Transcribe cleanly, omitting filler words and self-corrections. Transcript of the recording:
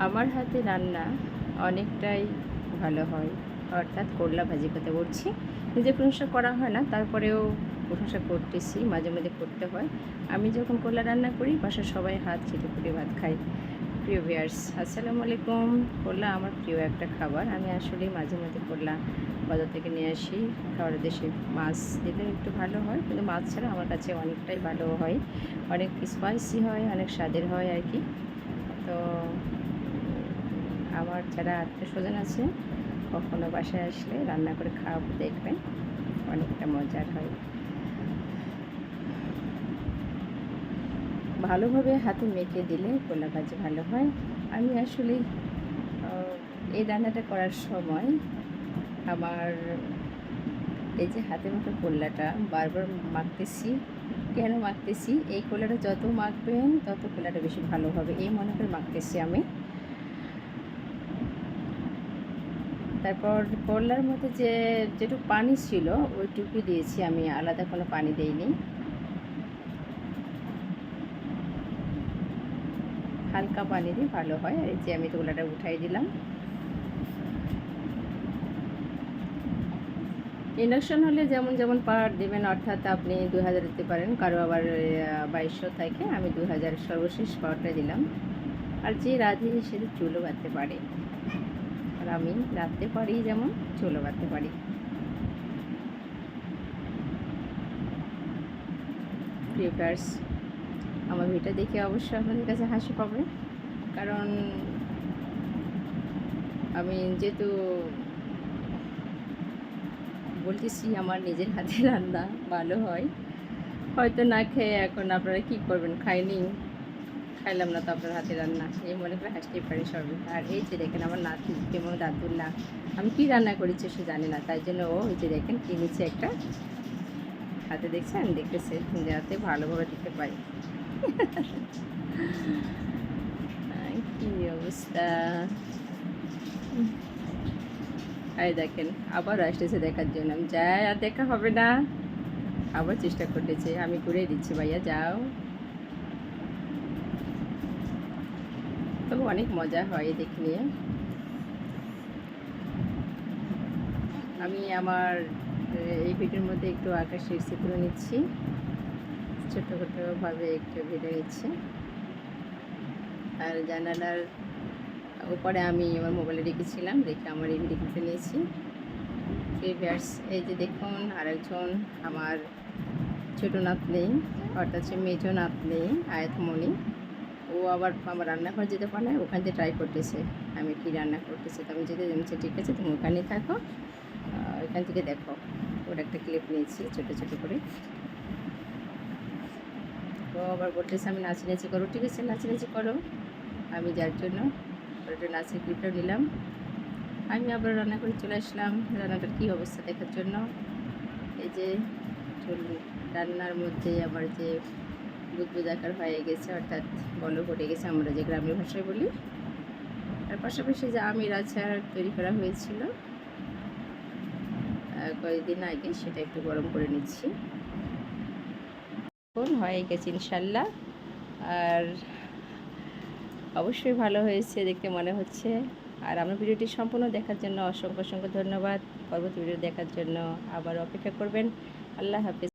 আমার হাতে রান্না অনেকটাই ভালো হয়, অর্থাৎ করলা ভাজি কথা বলছি। নিজে প্রশংসা করা হয় না, তারপরেও প্রশংসা করতেছি, মাঝে মাঝে করতে হয়। আমি যখন করলা রান্না করি বাসার সবাই হাত চেটে পুটে ভাত খায়। প্রিয় ভিউয়ার্স, আসসালামু আলাইকুম। করলা আমার প্রিয় একটা খাবার। আমি আসলে মাঝে মাঝে করলা বাজার থেকে নিয়ে আসি। খাওয়ার দেশে মাছ দিলে একটু ভালো হয়, কিন্তু মাছ ছাড়া আমার কাছে অনেকটাই ভালো হয়, অনেক স্পাইসি হয়, অনেক স্বাদের হয় আর কি। তো আমার যারা আত্মীয়স্বজন আছে, কখনো বাসায় আসলে রান্না করে খাওয়াবো, দেখবেন অনেকটা মজার হয়। ভালোভাবে হাতে মেখে দিলে করলা ভাজি ভালো হয়। আমি আসলে এই রান্নাটা করার সময় আমার এই যে হাতে মাখা করলাটা বারবার মাখতেছি। কেন মাখতেছি? এই করলাটা যত মাখবেন তত করলাটা বেশি ভালো হবে, এই মনে করে মাখতেছি আমি। তারপর করলার মধ্যে যেটুকু পানি ছিল ওইটুকু দিয়েছি আমি, আলাদা কোনো পানি দেইনি। হালকা পানি দিয়ে ভালো হয়। আর এই যে আমি করলাটা উঠাই দিলাম। ইন্ডাকশন হলে যেমন যেমন পাওয়ার দেবেন, অর্থাৎ আপনি 2000 দিতে পারেন, কারো আবার 2200 থাকে। আমি 2000 সর্বশেষ পাওয়ারটা দিলাম। আর যে রাঁধে সে চুলও বাঁধতে পারে, আর আমি রাঁধতে পারি যেমন চুলও বাঁধতে পারি। ভিউয়ার্স, আমার ভিডিওটা দেখে অবশ্যই আপনাদের কাছে হাসি পাবে, কারণ আমি যেহেতু বলতেছি আমার নিজের হাতে রান্না ভালো হয়। হয়তো না খেয়ে এখন আপনারা কী করবেন, খাইলাম না তো আপনার হাতে রান্না, এই মনে করে হাসতেই পারি সবই। আর এই যে দেখেন আমার নাতি এবং দাদুল্লাহ, আমি কি রান্না করেছি সে জানে না, তাই জন্য ও এই যে দেখেন কি নিচে একটা হাতে দেখছেন, দেখতেছে যাতে ভালোভাবে দিতে পারি। কি অবস্থা! এই দেখেন আবার আসতেছে দেখার জন্য। আমি যাই, আর দেখা হবে না, আবার চেষ্টা করতেছে। আমি ঘুরে দিচ্ছি, ভাইয়া যাও। তবে অনেক মজা হয় দেখে নিয়ে। আমি আমার এই ভিডিওর মধ্যে একটু আকাশের চিত্র নিচ্ছি, ছোটো ছোটোভাবে একটু ভিডিও নিচ্ছি। আর জানালার উপরে আমি আমার মোবাইলে রেখেছিলাম, রেখে আমার এই ভিডিওটা নিয়েছি। ভিউয়ার্স, এই যে দেখুন আরেকজন আমার ছোটো নাতনি, অর্থাৎ সে মেজো নাতনি আয়াতমণি, ও আবার আমার রান্নাঘর যেতে পারে না, ওখান থেকে ট্রাই করতেছে আমি কি রান্না করতেছি। তো আমি যেতে জানছি, ঠিক আছে তুমি ওখানেই থাকো, ওইখান থেকে দেখো। ওর একটা ক্লিপ নিয়েছি ছোটো ছোটো করে। তো আবার বলতেছে আমি নাচানাচি করো, ঠিক আছে নাচানাচি করো। আমি যার জন্য ওর একটা নাচের ক্লিপটাও নিলাম। আমি আবার রান্না করে চলে আসলাম রান্নাটার কী অবস্থা দেখার জন্য। এই যে রান্নার মধ্যে আবার যে বুদবুদ আকার হয়ে গেছে, অর্থাৎ বলক উঠে গেছে, আমরা যে গ্রামের ভাষায় বলি। আর পাশাপাশি যে আমের আচার তৈরি করা হয়েছিল কয়েকদিন আগে, সেটা একটু গরম করে নিচ্ছি। এখন হয়ে গেছে ইনশাল্লাহ। আর অবশ্যই ভালো হয়েছে দেখতে মনে হচ্ছে। আর আমার ভিডিওটি সম্পূর্ণ দেখার জন্য অসংখ্য অসংখ্য ধন্যবাদ। পরবর্তী ভিডিও দেখার জন্য আবার অপেক্ষা করবেন। আল্লাহ হাফেজ।